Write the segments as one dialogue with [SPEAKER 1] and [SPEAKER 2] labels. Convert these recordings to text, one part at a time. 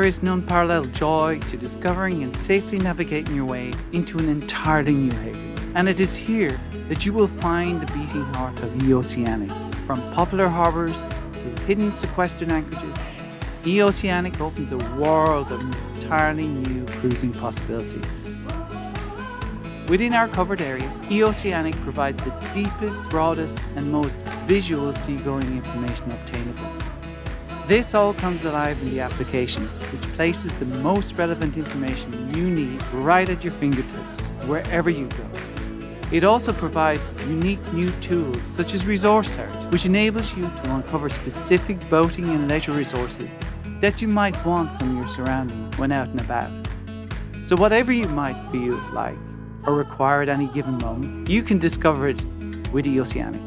[SPEAKER 1] is an unparalleled joy to discovering and safely navigating your way into an entirely new haven. And it is here that you will find the beating heart of eOceanic. From popular harbours to hidden sequestered anchorages, eOceanic opens a world of entirely new cruising possibilities. Within our covered area, eOceanic provides the deepest, broadest and most visual seagoing information obtainable. This all comes alive in the application, which places the most relevant information you need right at your fingertips, wherever you go. It also provides unique new tools such as resource search, which enables you to uncover specific boating and leisure resources that you might want from your surroundings when out and about. So whatever you might feel like or require at any given moment, you can discover it with eOceanic.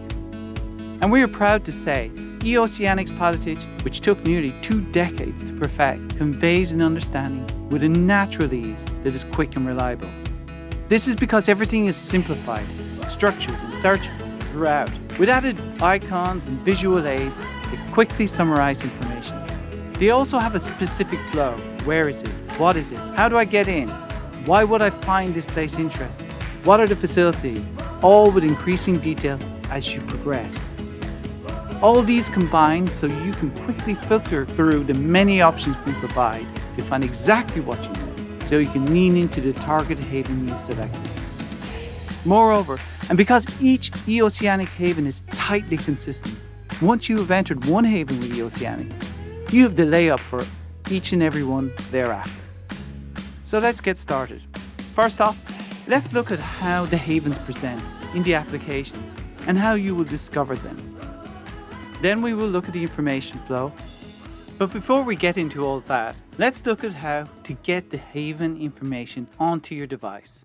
[SPEAKER 1] And we are proud to say eOceanic's pilotage, which took nearly 2 decades to perfect, conveys an understanding with a natural ease that is quick and reliable. This is because everything is simplified, structured and searchable throughout, with added icons and visual aids that quickly summarize information. They also have a specific flow. Where is it? What is it? How do I get in? Why would I find this place interesting? What are the facilities? All with increasing detail as you progress. All these combined so you can quickly filter through the many options we provide to find exactly what you need, so you can lean into the targeted haven you selected. Moreover, and because each eOceanic haven is tightly consistent, once you have entered one haven with eOceanic, you have the layup for each and every one thereafter. So let's get started. First off, let's look at how the havens present in the application and how you will discover them. Then we will look at the information flow. But before we get into all that, let's look at how to get the haven information onto your device.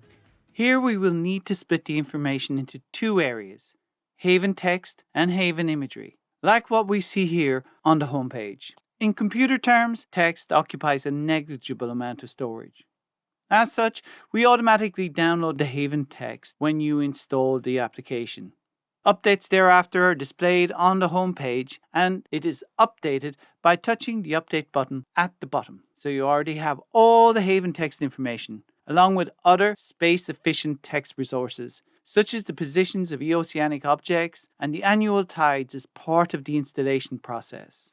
[SPEAKER 1] Here we will need to split the information into 2 areas, haven text and haven imagery, like what we see here on the home page. In computer terms, text occupies a negligible amount of storage. As such, we automatically download the haven text when you install the application. Updates thereafter are displayed on the home page, and it is updated by touching the update button at the bottom. So you already have all the haven text information, along with other space-efficient text resources, such as the positions of eOceanic objects and the annual tides as part of the installation process.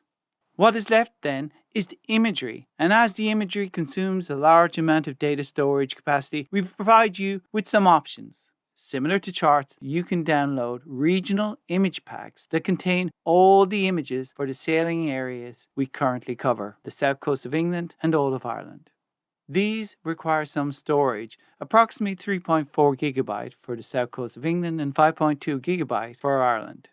[SPEAKER 1] What is left then is the imagery, and as the imagery consumes a large amount of data storage capacity, we provide you with some options. Similar to charts, you can download regional image packs that contain all the images for the sailing areas we currently cover, the south coast of England and all of Ireland. These require some storage, approximately 3.4 gigabyte for the south coast of England and 5.2 gigabyte for Ireland.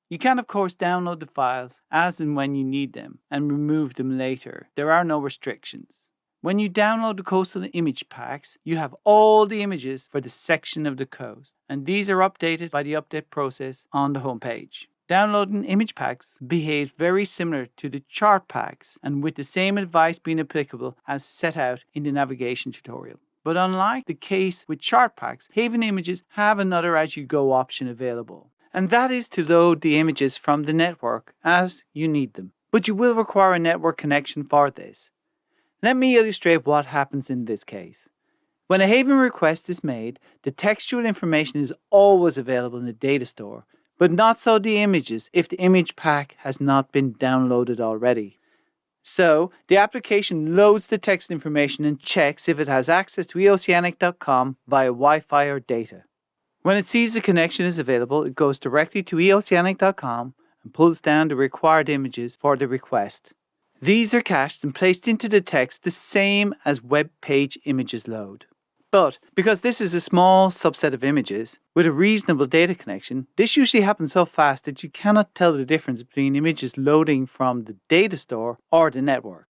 [SPEAKER 1] You can of course download the files as and when you need them and remove them later. There are no restrictions. When you download the coastal image packs, you have all the images for the section of the coast, and these are updated by the update process on the home page. Downloading image packs behaves very similar to the chart packs, and with the same advice being applicable as set out in the navigation tutorial. But unlike the case with chart packs, haven images have another as-you-go option available, and that is to load the images from the network as you need them. But you will require a network connection for this. Let me illustrate what happens in this case. When a haven request is made, the textual information is always available in the data store, but not so the images if the image pack has not been downloaded already. So, the application loads the text information and checks if it has access to eOceanic.com via Wi-Fi or data. When it sees the connection is available, it goes directly to eOceanic.com and pulls down the required images for the request. These are cached and placed into the text the same as web page images load. But because this is a small subset of images with a reasonable data connection, this usually happens so fast that you cannot tell the difference between images loading from the data store or the network.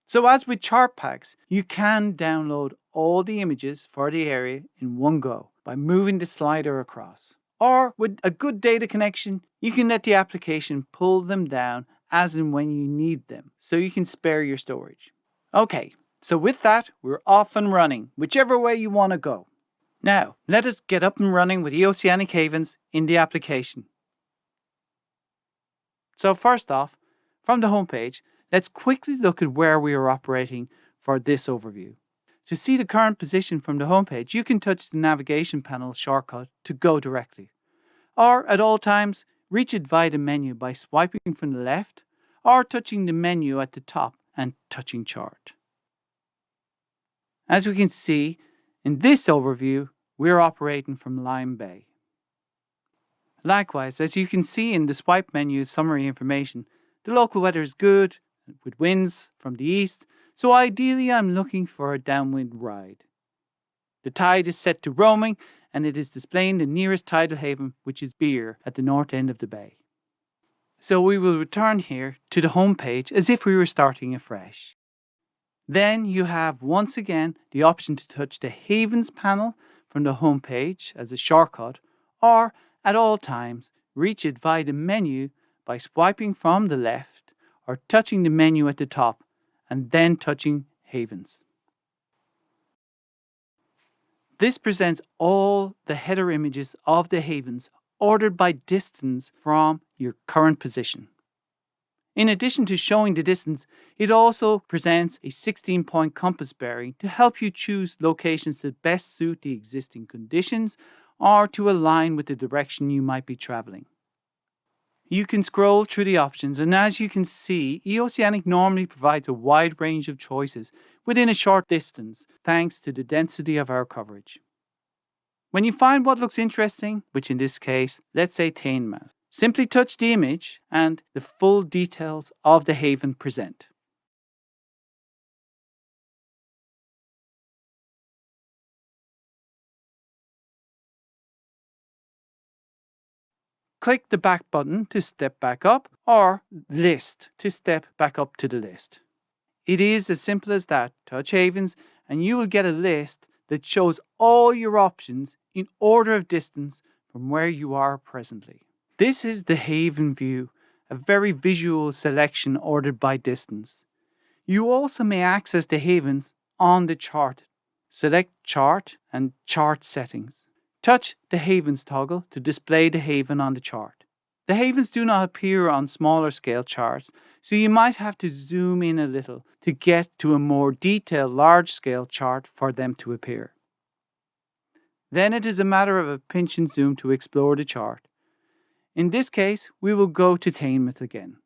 [SPEAKER 1] So as with chart packs, you can download all the images for the area in one go by moving the slider across. Or with a good data connection, you can let the application pull them down as and when you need them, so you can spare your storage. Okay, so with that, we're off and running, whichever way you want to go. Now, let us get up and running with eOceanic havens in the application. So first off, from the home page, Let's quickly look at where we are operating for this overview. To see the current position from the homepage, you can touch the navigation panel shortcut to go directly. Or at all times, reach it via the menu by swiping from the left or touching the menu at the top and touching chart. As we can see in this overview, we're operating from Lime Bay. Likewise, as you can see in the swipe menu summary information, the local weather is good with winds from the east, so ideally I'm looking for a downwind ride. The tide is set to roaming and it is displaying the nearest tidal haven, which is Beer at the north end of the bay. So we will return here to the home page as if we were starting afresh. Then you have once again the option to touch the Havens panel from the home page as a shortcut, or at all times reach it via the menu by swiping from the left or touching the menu at the top and then touching Havens. This presents all the header images of the havens ordered by distance from your current position. In addition to showing the distance, it also presents a 16-point compass bearing to help you choose locations that best suit the existing conditions or to align with the direction you might be traveling. You can scroll through the options, and as you can see, eOceanic normally provides a wide range of choices within a short distance, thanks to the density of our coverage. When you find what looks interesting, which in this case, let's say Teignmouth, simply touch the image and the full details of the haven present. Click the back button to step back up, or list to step back up to the list. It is as simple as that. Touch havens and you will get a list that shows all your options in order of distance from where you are presently. This is the haven view, a very visual selection ordered by distance. You also may access the havens on the chart. Select Chart and Chart Settings. Touch the Havens toggle to display the haven on the chart. The havens do not appear on smaller scale charts, so you might have to zoom in a little to get to a more detailed large scale chart for them to appear. Then it is a matter of a pinch and zoom to explore the chart. In this case, we will go to Teignmouth again.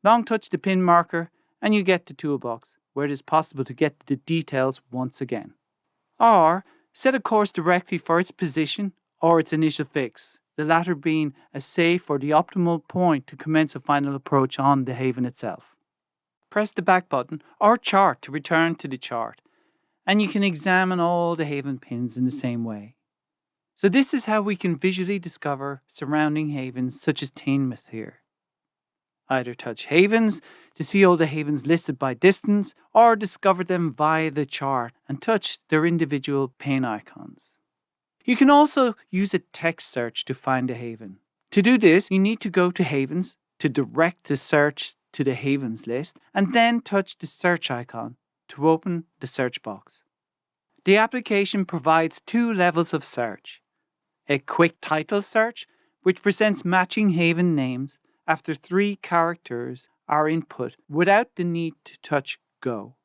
[SPEAKER 1] Long touch the pin marker and you get the toolbox where it is possible to get the details once again. Or set a course directly for its position or its initial fix, the latter being a safe or the optimal point to commence a final approach on the haven itself. Press the back button or chart to return to the chart, and you can examine all the haven pins in the same way. So this is how we can visually discover surrounding havens such as Teignmouth here. Either touch havens to see all the havens listed by distance, or discover them via the chart and touch their individual pin icons. You can also use a text search to find a haven. To do this, you need to go to Havens to direct the search to the havens list and then touch the search icon to open the search box. The application provides two levels of search. A quick title search, which presents matching haven names after 3 characters are input without the need to touch Go.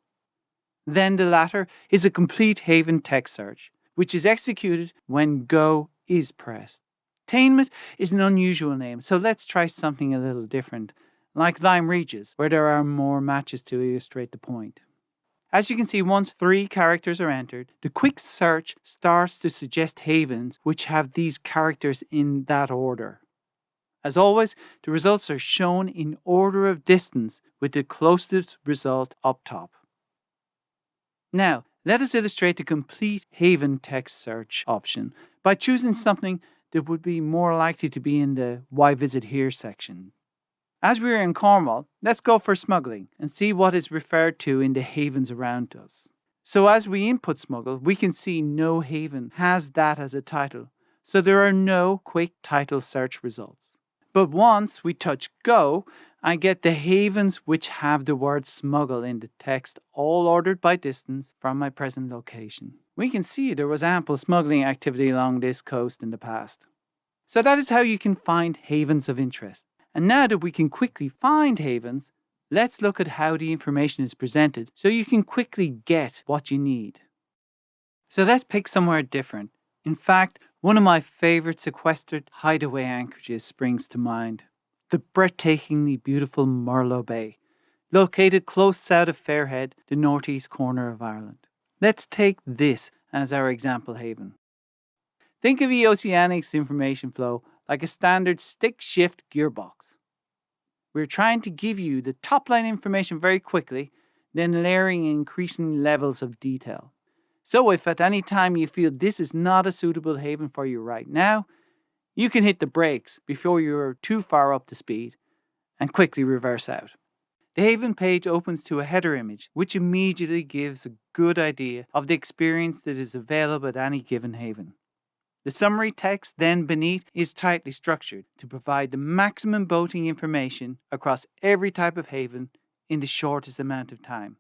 [SPEAKER 1] Then the latter is a complete haven text search, which is executed when Go is pressed. Teignmouth is an unusual name, so let's try something a little different, like Lime Regis, where there are more matches to illustrate the point. As you can see, once 3 characters are entered, the quick search starts to suggest havens which have these characters in that order. As always, the results are shown in order of distance with the closest result up top. Now, let us illustrate the complete haven text search option by choosing something that would be more likely to be in the Why Visit Here section. As we are in Cornwall, let's go for smuggling and see what is referred to in the havens around us. So as we input smuggle, we can see no haven has that as a title, so there are no quick title search results. But once we touch Go, I get the havens which have the word smuggle in the text, all ordered by distance from my present location. We can see there was ample smuggling activity along this coast in the past. So that is how you can find havens of interest. And now that we can quickly find havens, Let's look at how the information is presented so you can quickly get what you need. So let's pick somewhere different. In fact, one of my favorite sequestered hideaway anchorages springs to mind. The breathtakingly beautiful Merlo Bay, located close south of Fairhead, the northeast corner of Ireland. Let's take this as our example haven. Think of eOceanic's information flow like a standard stick-shift gearbox. We're trying to give you the top-line information very quickly, then layering increasing levels of detail. So if at any time you feel this is not a suitable haven for you right now, you can hit the brakes before you're too far up to speed and quickly reverse out. The haven page opens to a header image, which immediately gives a good idea of the experience that is available at any given haven. The summary text then beneath is tightly structured to provide the maximum boating information across every type of haven in the shortest amount of time.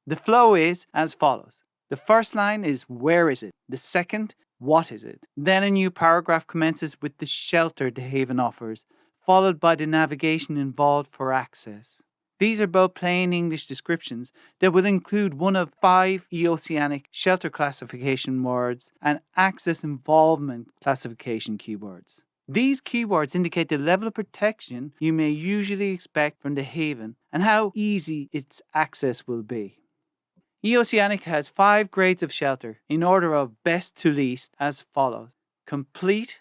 [SPEAKER 1] The flow is as follows. The first line is where is it? The second, what is it? Then a new paragraph commences with the shelter the haven offers, followed by the navigation involved for access. These are both plain English descriptions that will include one of 5 eOceanic shelter classification words and access involvement classification keywords. These keywords indicate the level of protection you may usually expect from the haven and how easy its access will be. eOceanic has 5 grades of shelter in order of best to least as follows: complete,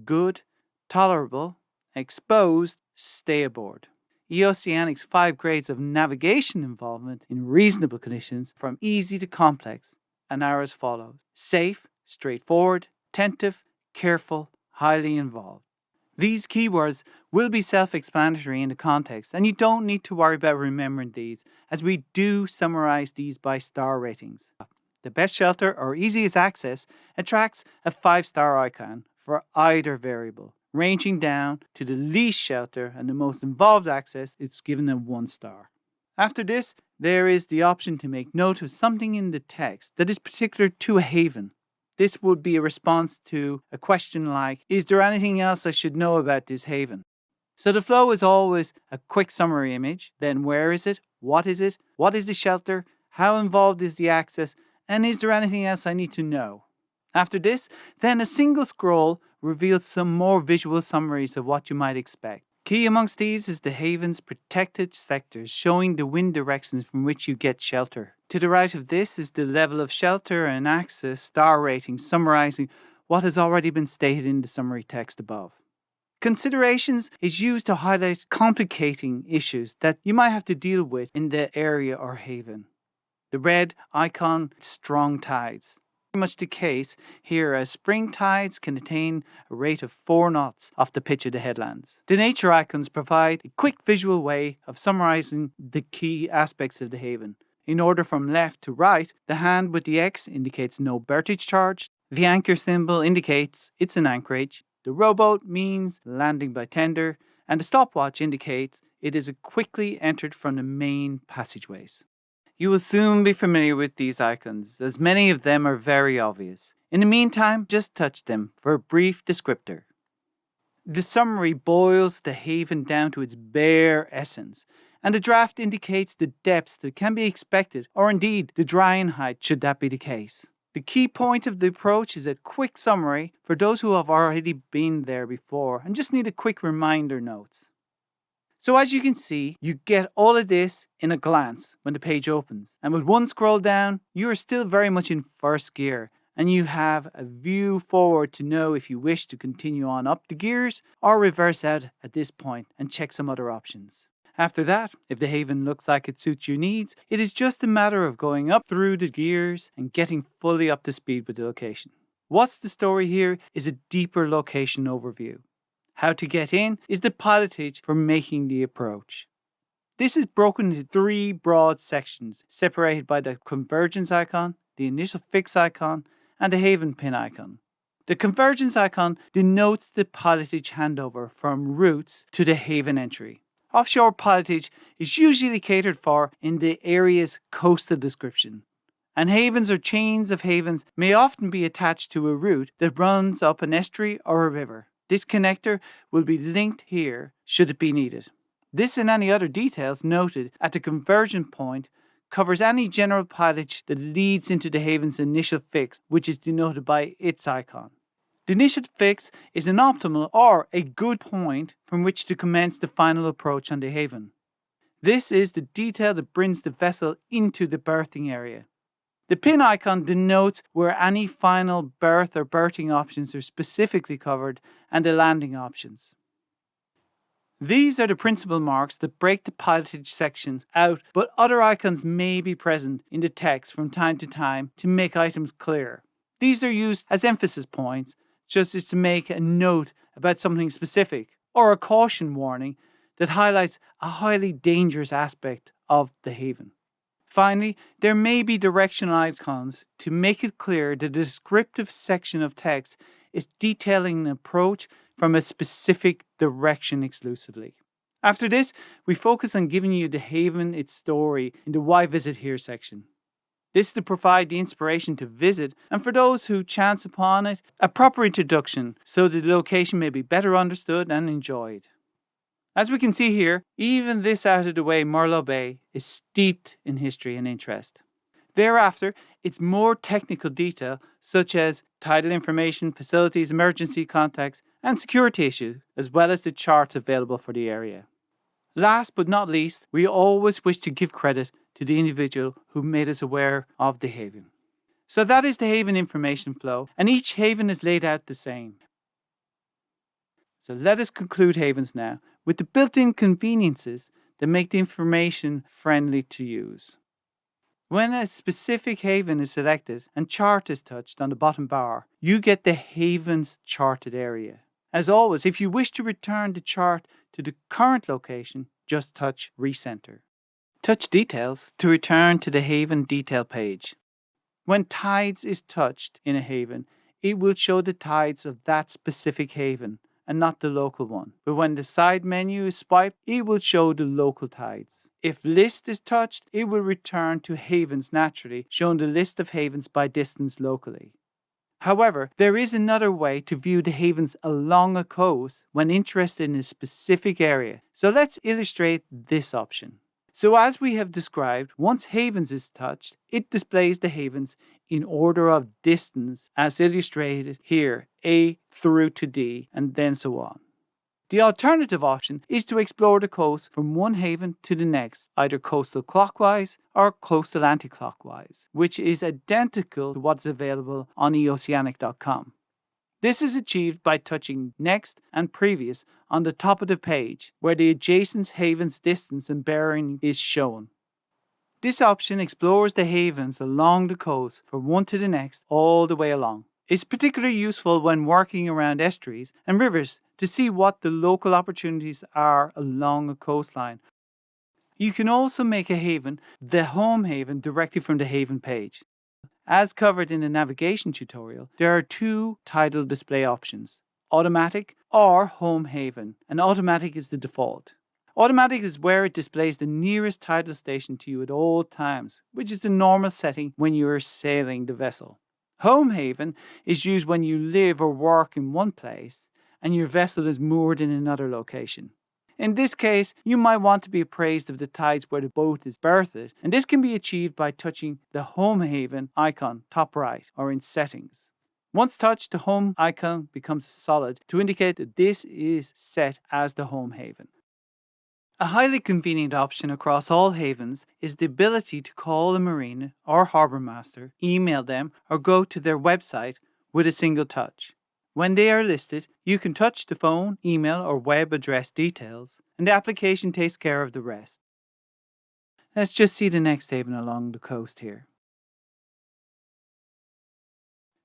[SPEAKER 1] good, tolerable, exposed, stay aboard. eOceanic's 5 grades of navigation involvement in reasonable conditions from easy to complex and are as follows: safe, straightforward, attentive, careful, highly involved. These keywords will be self-explanatory in the context, and you don't need to worry about remembering these, as we do summarize these by star ratings. The best shelter or easiest access attracts a 5-star icon for either variable, ranging down to the least shelter and the most involved access, it's given a 1 star. After this, there is the option to make note of something in the text that is particular to a haven. This would be a response to a question like, is there anything else I should know about this haven? So the flow is always a quick summary image, then where is it, what is the shelter, how involved is the access, and is there anything else I need to know? After this, then a single scroll reveals some more visual summaries of what you might expect. Key amongst these is the haven's protected sectors, showing the wind directions from which you get shelter. To the right of this is the level of shelter and access star rating, summarizing what has already been stated in the summary text above. Considerations is used to highlight complicating issues that you might have to deal with in the area or haven. The red icon, strong tides. Very much the case here, as spring tides can attain a rate of 4 knots off the pitch of the headlands. The nature icons provide a quick visual way of summarizing the key aspects of the haven. In order from left to right, the hand with the X indicates no berthage charge, the anchor symbol indicates it's an anchorage, the rowboat means landing by tender, and the stopwatch indicates it is quickly entered from the main passageways. You will soon be familiar with these icons, as many of them are very obvious. In the meantime, just touch them for a brief descriptor. The summary boils the haven down to its bare essence, and the draft indicates the depths that can be expected, or indeed the drying height should that be the case. The key point of the approach is a quick summary for those who have already been there before and just need a quick reminder notes. So as you can see, you get all of this in a glance when the page opens. And with one scroll down, you are still very much in first gear, and you have a view forward to know if you wish to continue on up the gears or reverse out at this point and check some other options. After that, if the haven looks like it suits your needs, it is just a matter of going up through the gears and getting fully up to speed with the location. What's the story here is a deeper location overview. How to get in is the pilotage for making the approach. This is broken into 3 broad sections, separated by the convergence icon, the initial fix icon, and the haven pin icon. The convergence icon denotes the pilotage handover from routes to the haven entry. Offshore pilotage is usually catered for in the area's coastal description, and havens or chains of havens may often be attached to a route that runs up an estuary or a river. This connector will be linked here should it be needed. This and any other details noted at the conversion point covers any general pilotage that leads into the haven's initial fix, which is denoted by its icon. The initial fix is an optimal or a good point from which to commence the final approach on the haven. This is the detail that brings the vessel into the berthing area. The pin icon denotes where any final berth or berthing options are specifically covered and the landing options. These are the principal marks that break the pilotage section out, but other icons may be present in the text from time to time to make items clear. These are used as emphasis points, just as to make a note about something specific, or a caution warning that highlights a highly dangerous aspect of the haven. Finally, there may be directional icons to make it clear that the descriptive section of text is detailing an approach from a specific direction exclusively. After this, we focus on giving you the haven its story in the Why Visit Here section. This is to provide the inspiration to visit, and for those who chance upon it, a proper introduction so that the location may be better understood and enjoyed. As we can see here, even this out-of-the-way Merlot Bay is steeped in history and interest. Thereafter, it's more technical detail such as tidal information, facilities, emergency contacts, and security issues, as well as the charts available for the area. Last but not least, we always wish to give credit to the individual who made us aware of the haven. So that is the haven information flow, and each haven is laid out the same. So let us conclude havens now with the built-in conveniences that make the information friendly to use. When a specific haven is selected and chart is touched on the bottom bar, you get the haven's charted area. As always, if you wish to return the chart to the current location, just touch Recenter. Touch Details to return to the haven detail page. When Tides is touched in a haven, it will show the tides of that specific haven and not the local one. But when the side menu is swiped, it will show the local tides. If List is touched, it will return to havens naturally, showing the list of havens by distance locally. However, there is another way to view the havens along a coast when interested in a specific area. So let's illustrate this option. So as we have described, once havens is touched, it displays the havens in order of distance as illustrated here, A through to D, and then so on. The alternative option is to explore the coast from one haven to the next, either coastal clockwise or coastal anti-clockwise, which is identical to what's available on eOceanic.com. This is achieved by touching Next and Previous on the top of the page, where the adjacent haven's distance and bearing is shown. This option explores the havens along the coast from one to the next all the way along. It's particularly useful when working around estuaries and rivers to see what the local opportunities are along a coastline. You can also make a haven the home haven directly from the haven page. As covered in the navigation tutorial, there are two tidal display options, automatic or home haven, and automatic is the default. Automatic is where it displays the nearest tidal station to you at all times, which is the normal setting when you are sailing the vessel. Home haven is used when you live or work in one place and your vessel is moored in another location. In this case, you might want to be appraised of the tides where the boat is berthed, and this can be achieved by touching the home haven icon top right or in settings. Once touched, the home icon becomes solid to indicate that this is set as the home haven. A highly convenient option across all havens is the ability to call a marina or harbour master, email them, or go to their website with a single touch. When they are listed, you can touch the phone, email, or web address details, and the application takes care of the rest. Let's just see the next haven along the coast here.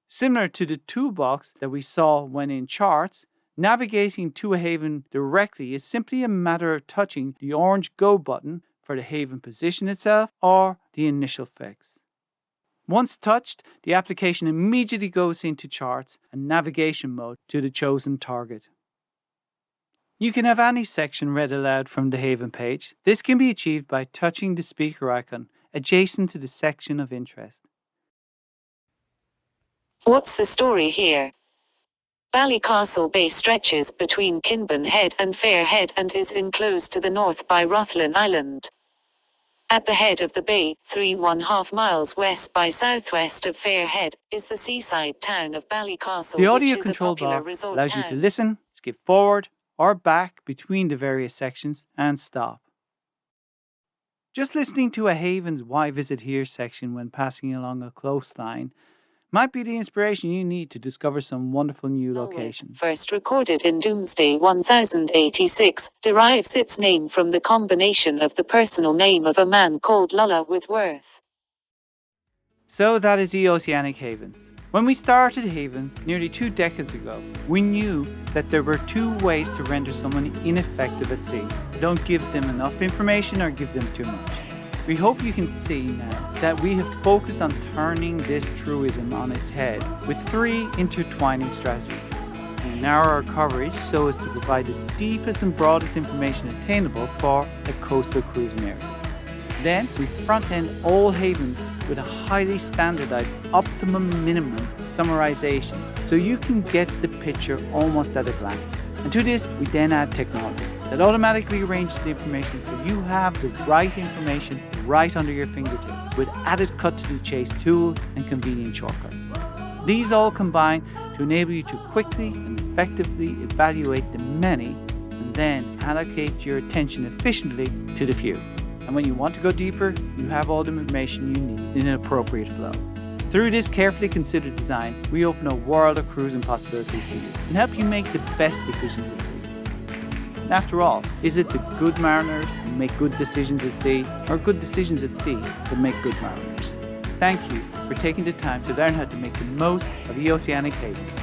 [SPEAKER 1] Similar to the toolbox that we saw when in charts, navigating to a haven directly is simply a matter of touching the orange Go button for the haven position itself or the initial fix. Once touched, the application immediately goes into charts and navigation mode to the chosen target. You can have any section read aloud from the haven page. This can be achieved by touching the speaker icon adjacent to the section of interest.
[SPEAKER 2] What's the story here? Ballycastle Bay stretches between Kinban Head and Fair Head and is enclosed to the north by Ruthlin Island. At the head of the bay, 3½ miles west by southwest of Fair Head, is the seaside town of Ballycastle,
[SPEAKER 1] The
[SPEAKER 2] which
[SPEAKER 1] audio
[SPEAKER 2] is a
[SPEAKER 1] control
[SPEAKER 2] popular
[SPEAKER 1] bar
[SPEAKER 2] resort
[SPEAKER 1] allows
[SPEAKER 2] town.
[SPEAKER 1] you to listen, skip forward or back between the various sections and stop. Just listening to a Haven's Why Visit Here section when passing along a coastline might be the inspiration you need to discover some wonderful new locations.
[SPEAKER 2] First recorded in Doomsday 1086, derives its name from the combination of the personal name of a man called Lulla with Worth.
[SPEAKER 1] So that is eOceanic Havens. When we started Havens nearly 2 decades ago, we knew that there were 2 ways to render someone ineffective at sea. Don't give them enough information or give them too much. We hope you can see now that we have focused on turning this truism on its head with 3 intertwining strategies. We narrow our coverage so as to provide the deepest and broadest information attainable for a coastal cruising area. Then we front-end all Havens with a highly standardized optimum minimum summarization so you can get the picture almost at a glance. And to this, we then add technology that automatically arranges the information so you have the right information right under your fingertip with added cut-to-the-chase tools and convenient shortcuts. These all combine to enable you to quickly and effectively evaluate the many and then allocate your attention efficiently to the few. And when you want to go deeper, you have all the information you need in an appropriate flow. Through this carefully considered design, we open a world of cruising possibilities to you and help you make the best decisions at sea. And after all, is it the good mariners who make good decisions at sea, or good decisions at sea that make good mariners? Thank you for taking the time to learn how to make the most of eOceanic Havens.